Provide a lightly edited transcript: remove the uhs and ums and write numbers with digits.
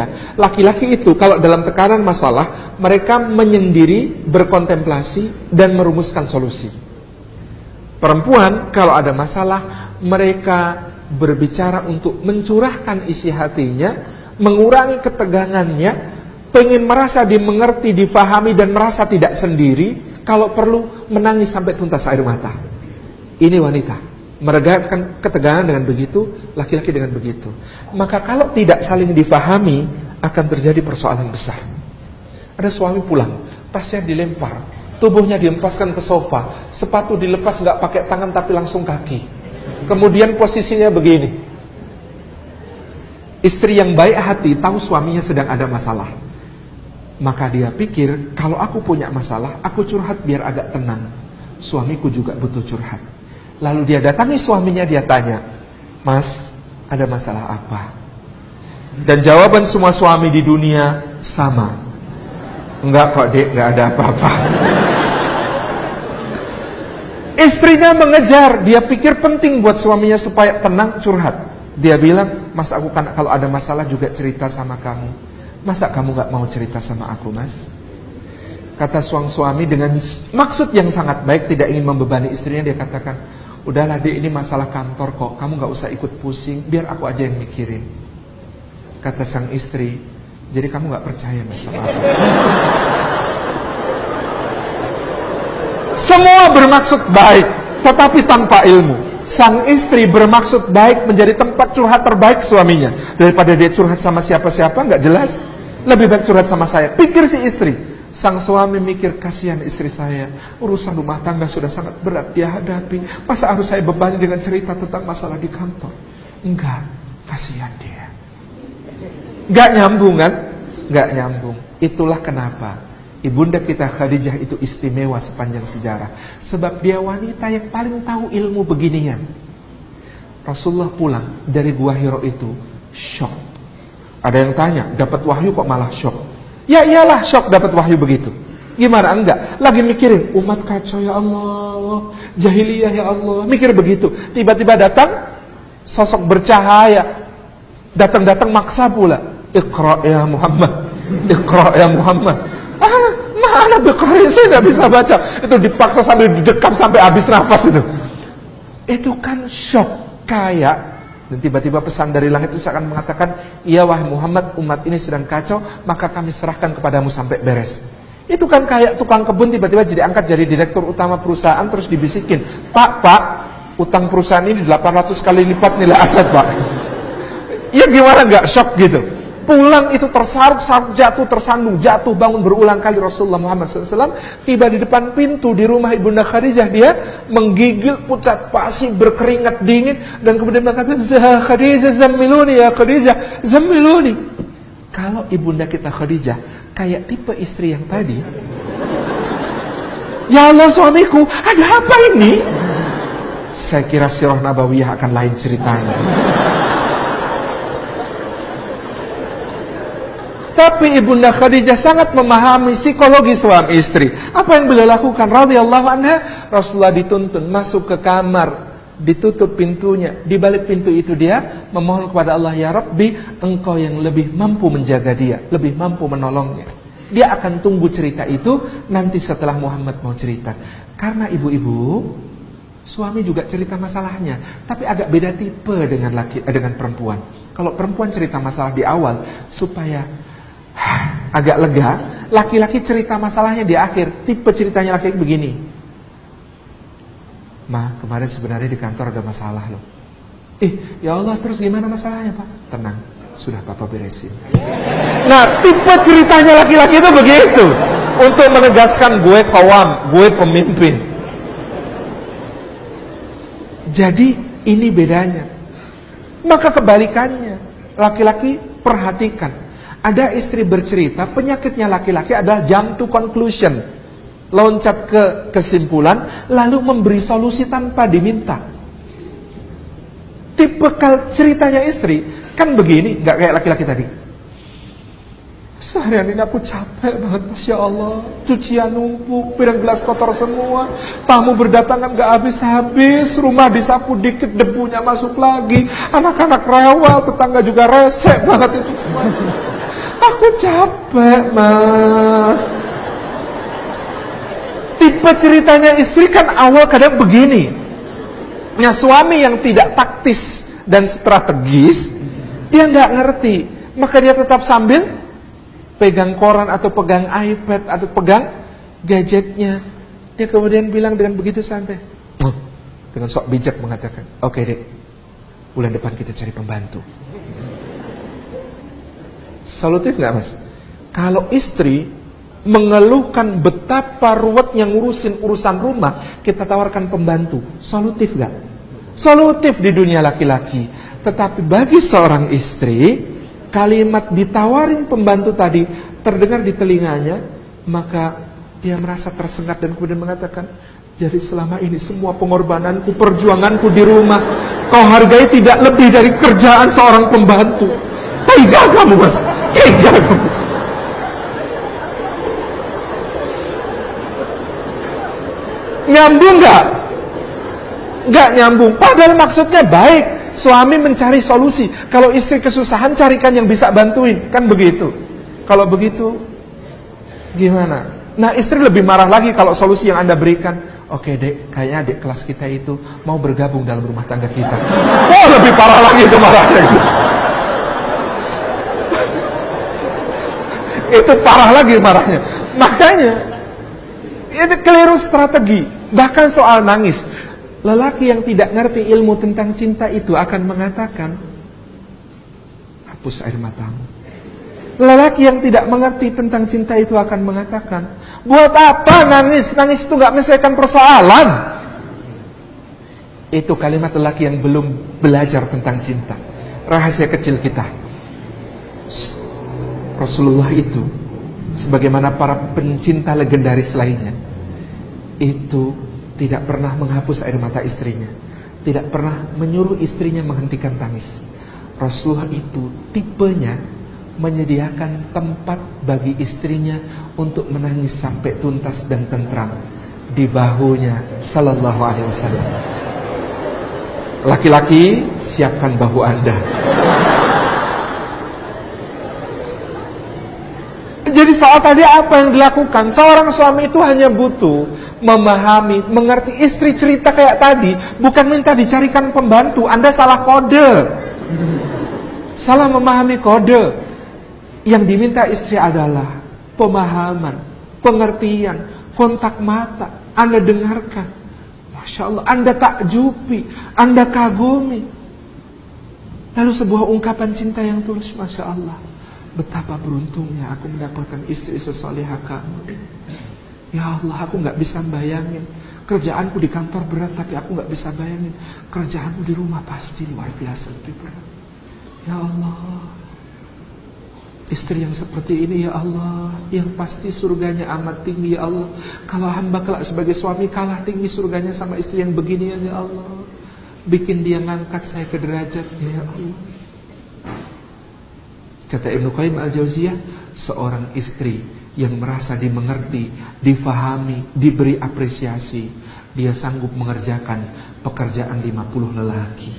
wanita. Laki-laki itu kalau dalam tekanan masalah, mereka menyendiri, berkontemplasi, dan merumuskan solusi. Perempuan kalau ada masalah, mereka berbicara untuk mencurahkan isi hatinya, mengurangi ketegangannya, pengen merasa dimengerti, difahami, dan merasa tidak sendiri. Kalau perlu menangis sampai tuntas air mata. Ini wanita, meredakan ketegangan dengan begitu, laki-laki dengan begitu. Maka kalau tidak saling difahami, akan terjadi persoalan besar. Ada suami pulang, tasnya dilempar, tubuhnya diempaskan ke sofa, sepatu dilepas nggak pakai tangan tapi langsung kaki. Kemudian posisinya begini. Istri yang baik hati tahu suaminya sedang ada masalah. Maka dia pikir, kalau aku punya masalah, aku curhat biar agak tenang. Suamiku juga butuh curhat. Lalu dia datangi suaminya, dia tanya, "Mas, ada masalah apa?" Dan jawaban semua suami di dunia sama. "Enggak kok dek, enggak ada apa-apa." Istrinya mengejar, dia pikir penting buat suaminya supaya tenang, curhat. Dia bilang, "Mas, aku kan kalau ada masalah juga cerita sama kamu. Masa kamu gak mau cerita sama aku, Mas?" Kata suami dengan maksud yang sangat baik, tidak ingin membebani istrinya, dia katakan, "Udahlah dek, ini masalah kantor kok, kamu gak usah ikut pusing, biar aku aja yang mikirin." Kata sang istri, "Jadi kamu gak percaya Mas sama aku?" Semua bermaksud baik, tetapi tanpa ilmu. Sang istri bermaksud baik menjadi tempat curhat terbaik suaminya. Daripada dia curhat sama siapa-siapa, gak jelas. Lebih baik curhat sama saya, pikir si istri. Sang suami mikir, kasihan istri saya, urusan rumah tangga sudah sangat berat dia hadapi. Masa harus saya bebani dengan cerita tentang masalah di kantor? Enggak, kasihan dia. Gak nyambung kan? Gak nyambung. Itulah kenapa Ibunda kita Khadijah itu istimewa sepanjang sejarah. Sebab dia wanita yang paling tahu ilmu beginian. Rasulullah pulang dari Gua Hiro itu shock. Ada yang tanya, dapat wahyu kok malah shock? Ya iyalah, shock dapat wahyu begitu. Gimana enggak? Lagi mikirin, umat kacau ya Allah, jahiliyah ya Allah, mikir begitu. Tiba-tiba datang sosok bercahaya, datang-datang maksa pula. Iqra ya Muhammad, Iqra ya Muhammad. Mana Bukhari, saya nggak bisa baca. Itu dipaksa sambil didekam sampai habis nafas itu. Itu kan shock kayak. Dan tiba-tiba pesan dari langit itu akan mengatakan, "Ya wahai Muhammad, umat ini sedang kacau, maka kami serahkan kepadamu sampai beres." Itu kan kayak tukang kebun tiba-tiba jadi angkat jadi direktur utama perusahaan, terus dibisikin, Pak, utang perusahaan ini 800 kali lipat nilai aset Pak. Ya gimana nggak shock gitu. Pulang itu tersaruk-saruk, jatuh, tersandung, jatuh, bangun berulang kali. Rasulullah Muhammad SAW tiba di depan pintu di rumah Ibunda Khadijah. Dia menggigil, pucat pasi, berkeringat dingin, dan kemudian berkata, "Khadijah, zammiluni ya Khadijah, zammiluni." Kalau Ibunda kita Khadijah kayak tipe istri yang tadi, "Ya Allah suamiku, ada apa ini?" Saya kira sirah nabawiyah akan lain ceritanya. Tapi Ibunda Khadijah sangat memahami psikologi suami istri. Apa yang beliau lakukan? Radhiyallahu anha, Rasulullah dituntun masuk ke kamar, ditutup pintunya. Di balik pintu itu dia memohon kepada Allah, "Ya Rabbi, Engkau yang lebih mampu menjaga dia, lebih mampu menolongnya." Dia akan tunggu cerita itu nanti setelah Muhammad mau cerita. Karena ibu-ibu, suami juga cerita masalahnya, tapi agak beda tipe dengan perempuan. Kalau perempuan cerita masalah di awal supaya agak lega, laki-laki cerita masalahnya di akhir. Tipe ceritanya laki-laki begini, "Ma, kemarin sebenarnya di kantor ada masalah loh." Ya Allah, terus gimana masalahnya Pak? "Tenang, sudah Papa beresin." Nah, tipe ceritanya laki-laki itu begitu, untuk menegaskan gue kawam, gue pemimpin. Jadi ini bedanya. Maka kebalikannya, laki-laki perhatikan. Ada istri bercerita, penyakitnya laki-laki adalah jump to conclusion. Loncat ke kesimpulan, lalu memberi solusi tanpa diminta. Tipikal ceritanya istri, kan begini, gak kayak laki-laki tadi. "Seharian ini aku capek banget, Masya Allah. Cucian numpuk, piring gelas kotor semua. Tamu berdatangan gak habis-habis. Rumah disapu dikit, debunya masuk lagi. Anak-anak rewel, tetangga juga resek banget itu. Aku capek, Mas. Tipe ceritanya istri kan awal kadang begini. Nah, suami yang tidak taktis dan strategis, dia nggak ngerti. Maka dia tetap sambil pegang koran atau pegang iPad atau pegang gadgetnya. Dia kemudian bilang dengan begitu santai, dengan sok bijak mengatakan, oke dek, bulan depan kita cari pembantu. Solutif nggak, Mas? Kalau istri mengeluhkan betapa ruwetnya ngurusin urusan rumah, kita tawarkan pembantu, solutif nggak? Solutif di dunia laki-laki. Tetapi bagi seorang istri, kalimat ditawarin pembantu tadi terdengar di telinganya, maka dia merasa tersengat dan kemudian mengatakan, jadi selama ini semua pengorbananku, perjuanganku di rumah, kau hargai tidak lebih dari kerjaan seorang pembantu. Tega kamu, Mas. Tega kamu, Mas. Nyambung nggak? Nggak nyambung. Padahal maksudnya baik. Suami mencari solusi. Kalau istri kesusahan, carikan yang bisa bantuin. Kan begitu. Kalau begitu, gimana? Nah, istri lebih marah lagi kalau solusi yang Anda berikan, oke dek, kayaknya adik kelas kita itu mau bergabung dalam rumah tangga kita. Oh, lebih parah lagi itu marahnya. Itu parah lagi marahnya. Makanya, itu keliru strategi. Bahkan soal nangis. Lelaki yang tidak ngerti ilmu tentang cinta itu akan mengatakan, hapus air matamu. Lelaki yang tidak mengerti tentang cinta itu akan mengatakan, buat apa nangis? Nangis itu gak menyelesaikan persoalan. Itu kalimat lelaki yang belum belajar tentang cinta. Rahasia kecil kita, Rasulullah itu, sebagaimana para pencinta legendaris lainnya, itu tidak pernah menghapus air mata istrinya, tidak pernah menyuruh istrinya menghentikan tangis. Rasulullah itu tipenya menyediakan tempat bagi istrinya untuk menangis sampai tuntas dan tentram di bahunya sallallahu alaihi wasallam. Laki-laki, siapkan bahu Anda. Jadi soal tadi apa yang dilakukan? Seorang suami itu hanya butuh memahami, mengerti. Istri cerita kayak tadi, bukan minta dicarikan pembantu. Anda salah kode. Salah memahami kode. Yang diminta istri adalah pemahaman, pengertian, kontak mata. Anda dengarkan. Masya Allah, Anda takjubi, Anda kagumi. Lalu sebuah ungkapan cinta yang tulus, Masya Allah. Betapa beruntungnya aku mendapatkan istri sesolehah kamu. Ya Allah, aku gak bisa bayangin. Kerjaanku di kantor berat, tapi aku gak bisa bayangin kerjaanku di rumah pasti luar biasa lebih berat. Ya Allah, istri yang seperti ini, ya Allah, yang pasti surganya amat tinggi, ya Allah. Kalau hamba kelak sebagai suami kalah tinggi surganya sama istri yang beginian, ya Allah. Bikin dia ngangkat saya ke derajatnya, ya Allah. Kata Ibnu Qayyim Al-Jauziyah, seorang istri yang merasa dimengerti, difahami, diberi apresiasi, dia sanggup mengerjakan pekerjaan 50 lelaki.